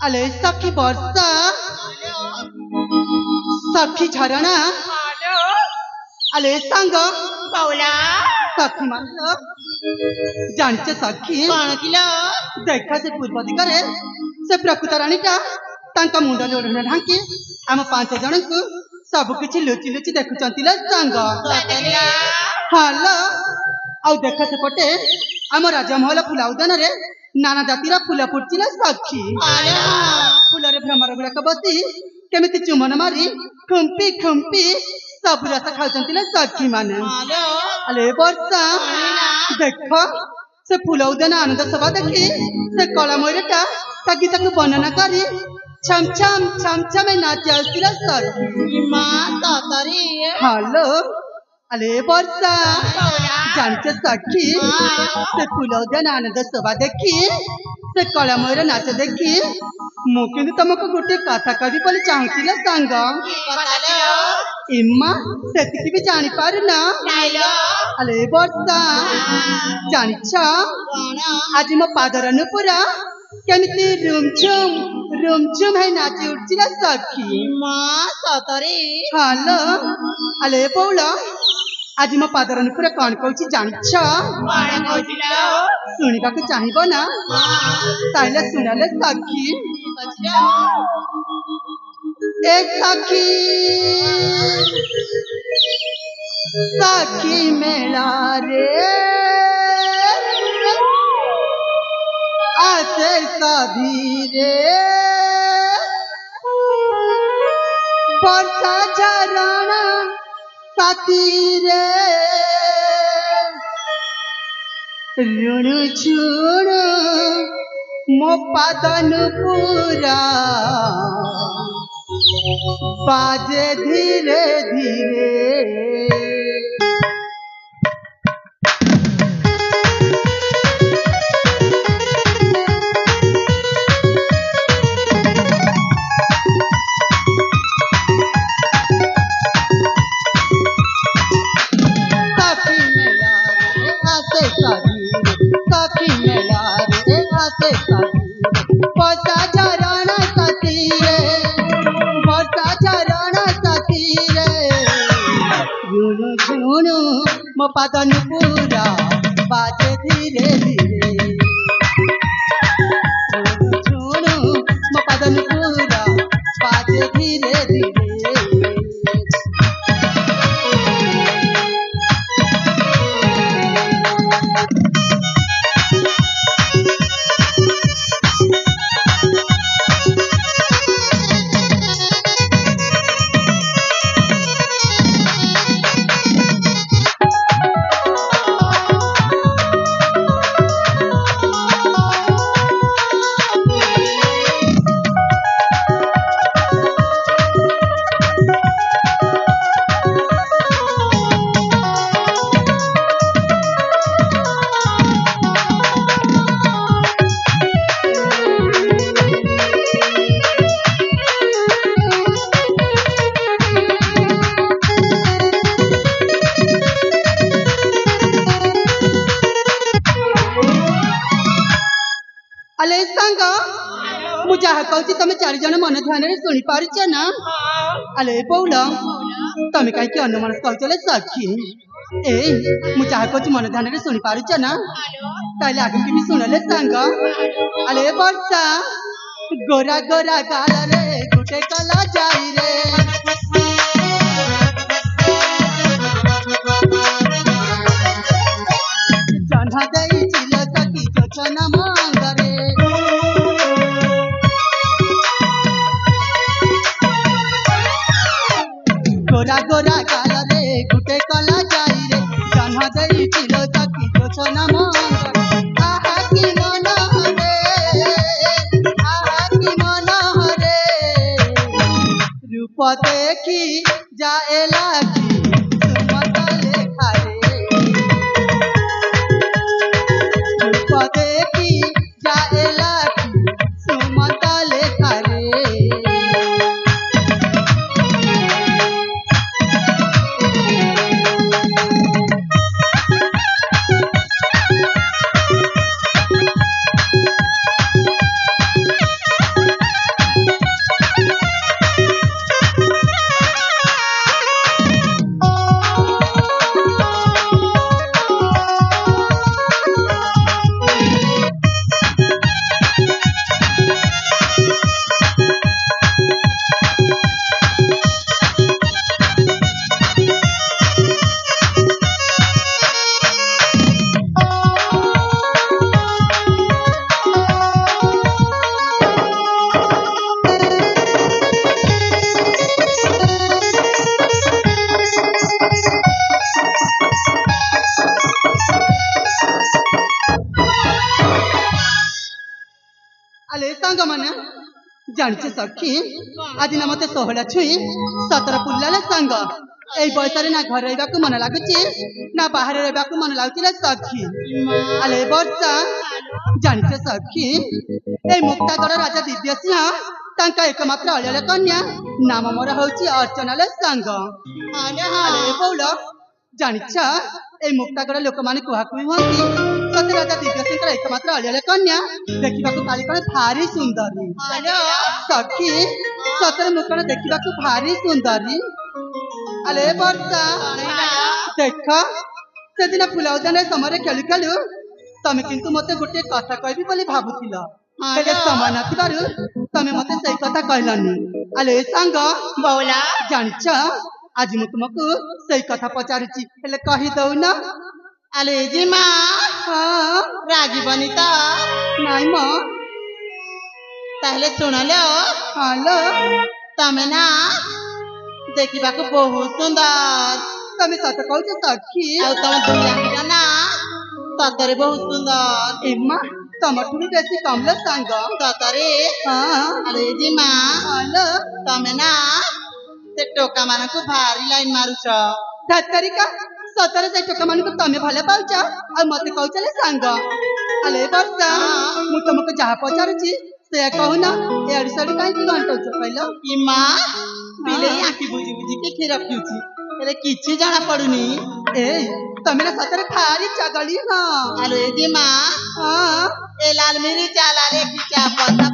अले सखी वर्षा सखी झरणा अले सांग बावला सखी मात्र जानिचे सखी कौन किलो देखा से पूर्व दिगरे से प्रकृत रानीटा तांका मुंड लोढ़ ढांकी आम 5 जन को सब किछि लुचि लुचि देखुचंती ले सांग हालो आउ देखा से पटे आम राजमहल फुला उद्यान रे नाना जातिर फूल फुटचिले सखी फूल रे भ्रमर गुड़ाक बसी केमिति चुमन मारी खुंपी खुंपी सब रस खाउचंती ले सखी माने अले वर्षा देख से फूल उद्यान आनंद सभा देखी से कला मयूरटा ता गीत को वर्णना करी छम छम नाच आउतिला सखी मां ततरी हेलो अले वर्षा जानते सखी से फूल उद्यान आनंद सभा देखी से कला मयूर नाच देखी मु किंतु तुमको गोटे कथा कही बोली चाहूतिले सांग इम्मा सेतिकी भी जानी पार ना अले वर्षा जानिछ आज मो पादरनु पूरा केमिति रुमझुम है नाची उठिला सखी मां ततरी हेलो अले बौला आज मो पादरनु पूरा कौन कहूची जानिछ कौन कहूचिलो सुनिबा को चाहिबो ना ताइले सुनाले सखी एक सखी मेला रे आसे सभी रे वर्षा झरणा साथी रे ऋणु झुणु मो पादन पूरा बाजे धीरे धीरे पादन पूरा बाजे धीरे धीरे झुणु मो पादन पूरा बाजे धीरे धीरे अले सांग मु जहा कहूची तमे 4 जन मन ध्यान रे सुनी पारुछ ना अले बौला तमे काई के अनुमान कहचले सखी ए मु जहा कहूची मन ध्यान रे सुनी पारुछ ना ताले आगे की भी सुनले सांग अले वर्षा गोरा गोरा गाल रे गुटे कला जाई रे जन्हा देई चिल सखी जोचना मांगरे गोरा गोरा गाल रे गुटे कला जाई रे जन्हा देई चिल सखी जोचना मांगरे आहा की मन हरे रूप देखी जाए लागी सुमत लेखा रे रूप देखी जाए लागी सुमत लेखा रे ଜାଣିଛ ସଖୀ ଆଜି ନା ମତେ 16 ଛୁଇଁ 17 ପୁରିଲାଲେ ସାଙ୍ଗ এই বয়সরে না ঘরে রহবাকু মন লাগুଛି না বাহারে রহবাকু মন লাগুଛି রে সখী আলে ବର୍ଷା ଜାଣିଛ ସଖୀ এই ମୁକ୍ତାଗଡ଼ ରାଜା ଦିବ୍ୟ ସିଂହ ତାଙ୍କ ଏକମାତ୍ର ଅଳିଅଳ କନ୍ୟା ନାମ ମୋର ହଉଛି ଅର୍ଚ୍ଚନାଲେ ସାଙ୍ଗ ଆଲେ ବଉଳ ଜାଣିଛ এই ମୁକ୍ତାଗଡ଼ ଲୋକମାନେ କୁହାକୁହି ହୁଅନ୍ତି ସତେ ରାଜା ଦିବ୍ୟ ସିଂହଙ୍କର ଏକମାତ୍ର ଅଳିଅଳ କନ୍ୟା ଦେଖିବାକୁ କାଲି କଣ ଭାରି ସୁନ୍ଦରୀ ସଖୀ ସତରେ ମୁଁ କଣ ଦେଖିବାକୁ ଭାରି ସୁନ୍ଦରୀ আলে ବର୍ଷା ଦେଖ ସେଦିନ ଫୁଲ ଉଦ୍ୟାନରେ ସମୟରେ ଖେଳୁ ଖେଳୁ ତମେ କିନ୍ତୁ ମତେ ଗୋଟେ କଥା କହିବି ବୋଲି ଭାବୁଥିଲ ହେଲେ ସମୟ ନଥିବାରୁ ତମେ ମତେ ସେଇ କଥା କହିଲନି ଆଲେ ସାଙ୍ଗ ବଉଲା ଜାଣିଛ ଆଜି ମୁଁ ତୁମକୁ ସେଇ କଥା ପଚାରୁଛି ହେଲେ କହିଦଉନ ଆଲେ ଜିମା ହଁ ରାଗିବନି ତ ନାଇଁ ମ ତାହେଲେ ଶୁଣଲୋ ହାଲୋ ତମେ ନା ଦେଖିବାକୁ ବହୁତ ସୁନ୍ଦର ତମେ ସତ କହୁଛ ସଖୀ ଆଉ ତମ ଦୁଇଟା ନା ସତରେ ବହୁତ ସୁନ୍ଦର ଏମା ତମଠୁ ବି ବେଶୀ କମଲ ସାଙ୍ଗ ସତରେ ହଁ ଆରେ ଜିମା ହାଲୋ ତମେ ନା ସେ ଟୋକା ମାନଙ୍କୁ ଭାରି ଲାଇନ ମାରୁଛ ଧାତରିକା ସତରେ ସେ ଟୋକା ମାନଙ୍କୁ ତମେ ଭଲ ପାଉଛ ଆଉ ମତେ କହୁଛଲେ ସାଙ୍ଗ ଆଲେ ବର୍ଷା ମୁଁ ତମକୁ ଯାହା ପଚାରୁଛି ସେୟା କହୁନ ଏଆଡୁ ସେଆଡୁ କାହିଁକି ଘଣ୍ଟଉଛ କହିଲ କି ମା ପିଲେଇ ଆଖି ବୁଝି ବୁଝିକି କ୍ଷୀର ପିଉଛି ହେଲେ କିଛି ଜଣା ପଡୁନି ଏଇ ତମେ ନା ସତରେ ଭାରି ଚଗଳି ହଁ ଆରେ ଜିମା ହଁ ଏ ଲାଲ ମିରିଚା ଲାଲେ କି ଚା ପତା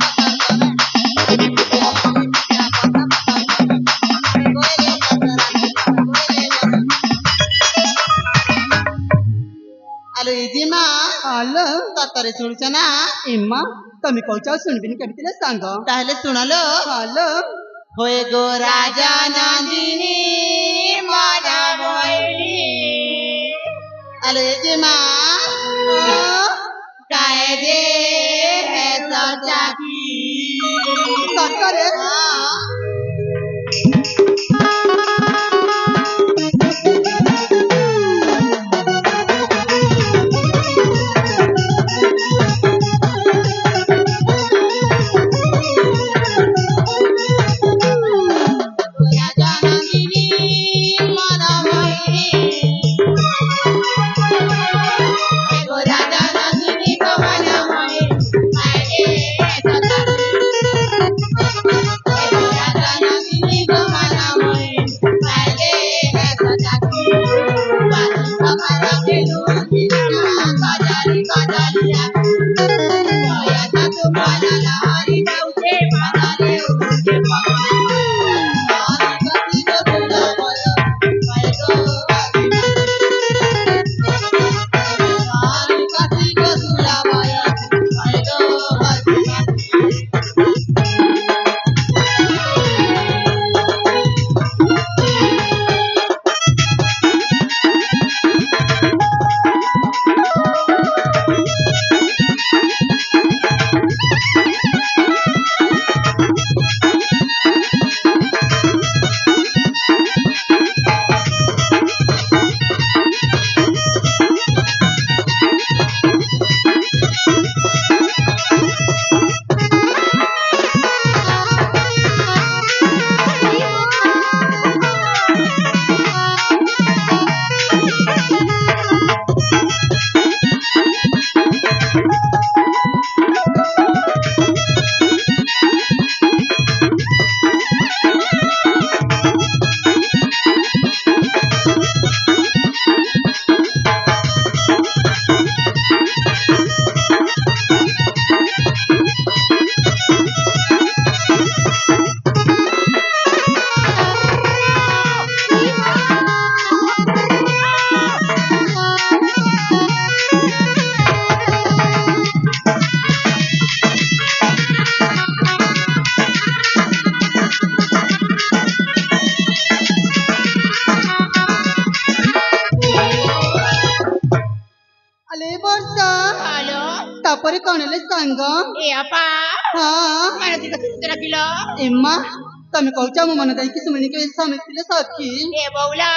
ଆଲୋ ଜିମା ହାଲୋ ସତରେ ଶୁଣୁଛ ନା ଏମା ତମେ କହୁଛ ଆଉ ଶୁଣିବିନି କେମିତି ରେ ସାଙ୍ଗ ତାହେଲେ ଶୁଣଲୋ ହାଲୋ ହୋଏ ଗୋ ରାଜା ନନ୍ଦିନୀ ମନ ମୋହିନୀ ଆଲୋ ଜିମା କାଏ ଯେ ହେ ସଜାକି ସତରେ ତାପରେ କଣ ହେଲେ ସାଙ୍ଗ ଏ ଆପା ହଁ ମାନେ ଟିକେ ସୁସ୍ଥ ରଖିଲ ଏମା ତମେ କହୁଛ ମୁଁ ମନେ ଦେଇକି ଶୁଣିକି ସମିଥିଲେ ସଖୀ ଏ ବଉଲା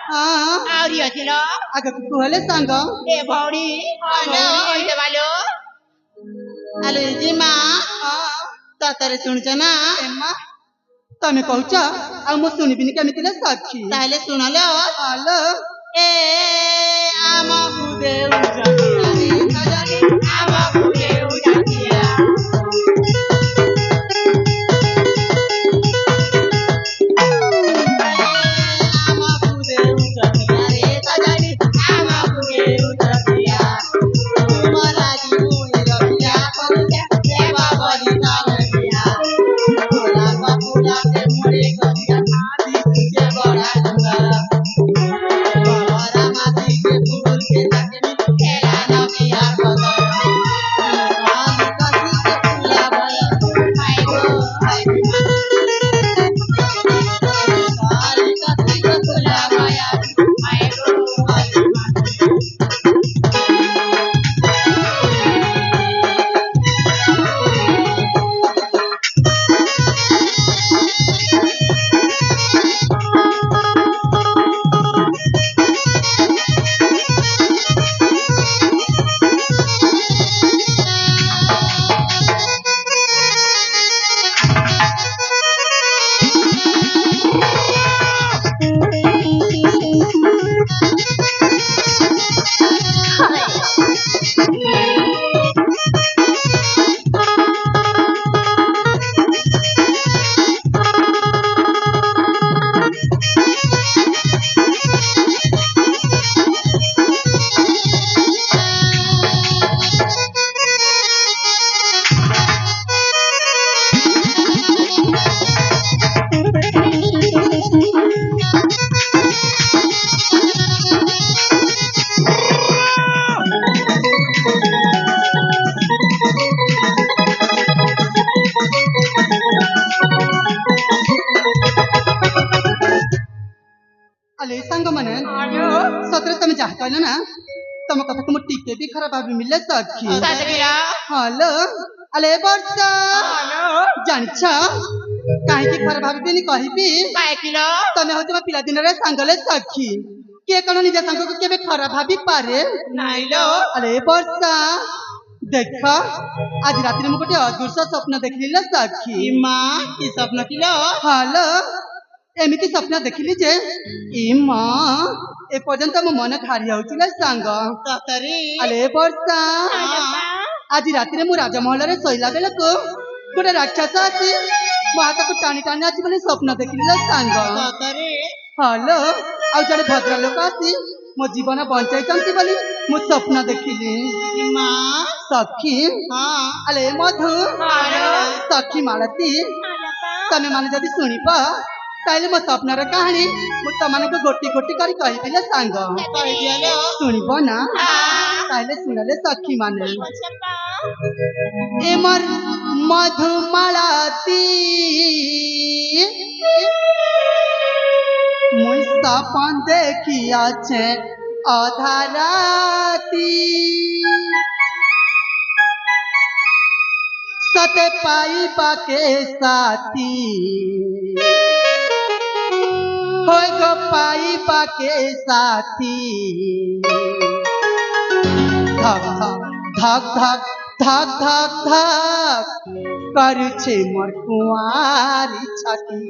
ହଁ ଆହୁରି ଅଛିଲ ଆଗକୁ କୁହଲେ ସାଙ୍ଗ ଏ ଭଉଣୀ କହିଦେବାଲୋ ଆଲୋ ଜିମା सतरे शुणुच ना एम्मा तमे कहूच आ मु सुनिबिनी केमिति ले साक्षी ताहले सुनलो हालो ए आमकु देउछ आमकु देउछ अले संग मने सतरे तमे जाह कहलो ना तम कथा को टिके भी खराब भाभी मिले साक्षी हालो अले वर्षा जानिछ काहे की खराब भाभी देनी कहिबी काहे किलो तमे होते पिला दिन रे संगले साक्षी के कण निज संग को केबे खराब भाभी पारे नाइलो अले वर्षा देख आज रात्रि में गोटे अदृश्य स्वप्न देखली साक्षी मां की स्वप्न किलो हालो एमिति स्वप्न देखली जे ई मां ए पर्यंत मो मन खारी होउछिले संग सतरे अले वर्षा आज रात्रि मु राजमहल रे सोइला बेला को गोटे राक्षस आसी मो हाथ को टाणी टाणी आछि बोली स्वप्न देखली संग सतरे हालो आ जड़े भद्र लोक आसी मो जीवन बंचाई चंती बोली मु स्वप्न देखली मां सखी हां अले मधु हालो सखी मालती तमे माने जदी सुनिपा ताइले मो स्वप्न रे कहानी मु तमने को गोटी गोटी करी कहि दिले संग कहि दियालो सुनिबो ना ताइले सुनले सखी माने एमर मधुमालती मुई सपन देखिया छे अधाराती सते पाई बाके साथी होय गो पाई बाके साथी धक धक धक धक धक धक करू छे मोर कुंवारी छाती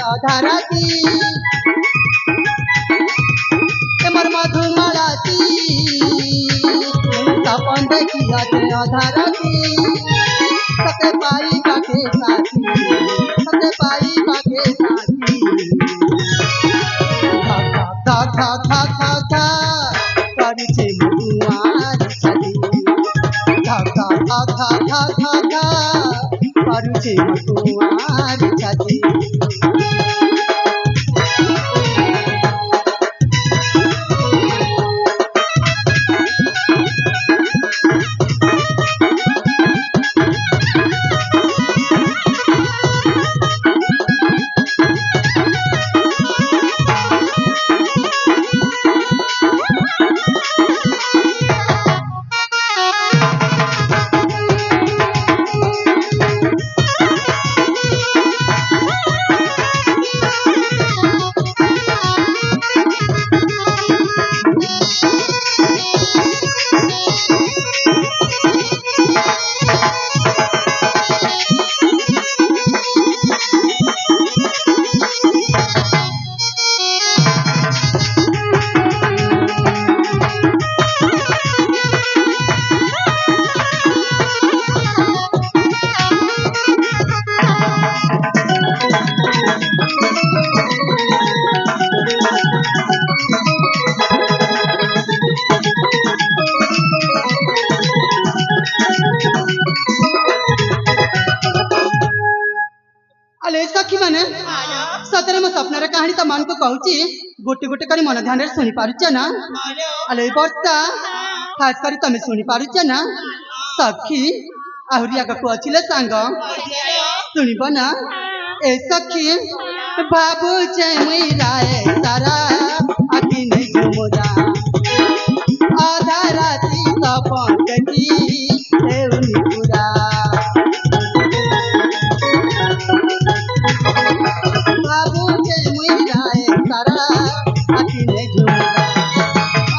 अधाराती एमर मधुमालती सपन देखिया छे अधाराती सते पाई बाके साथी सते पाई बाके साथी धक धक धक धक धक करू छे मुआरी छाती धक धक धक धक धक धक करू छे मुआरी छाती कहानी तो मन को कहूची गोटे गोटे करी मन ध्यान शुणी पारुच ना अले वर्षा खास करी तमें शुणी पारुच ना सखी आहरी आगक अच्छे सांग शुणब ना ए सखी बाबू राय तारा आखि नहीं झुमुरा आधा राती सपन देखी पूरा बाबू राय तारा आखि नहीं झुमुरा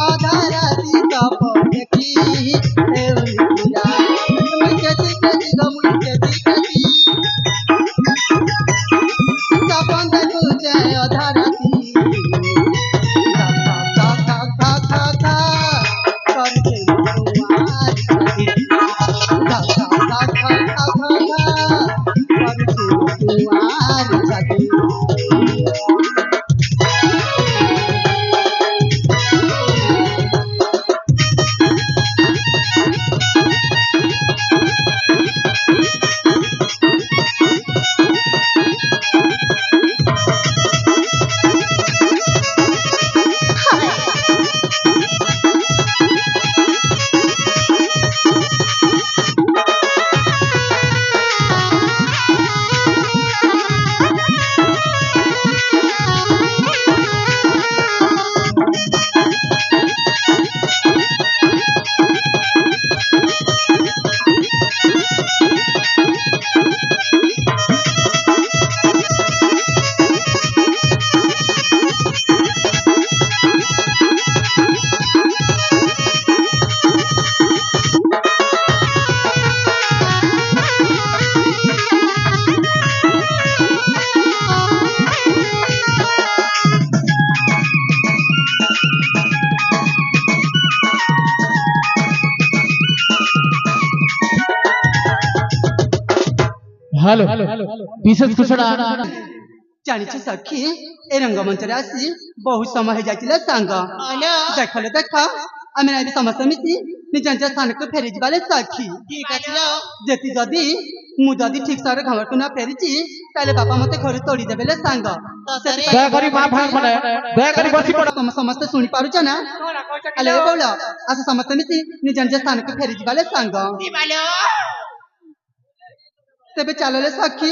आधा राती सपन देखी पूरा सपन देखुचे आधा राती हेलो विशेष कुछ जानी सखी ए रंगमंच आसी बहुत समय हो जाए सांग देखले देख आम समस्त मिसी निज निज स्थान को फेरी जाए सखी जेती जदि मुझे ठीक से घर को ना फेरी ताले बापा मत घर तोड़ी देवे सांग तुम समस्त शुणी पारुच ना अले बोल आस समस्त मिसी निज निज स्थान को फेरी जाए सांग तेबे चलो सखी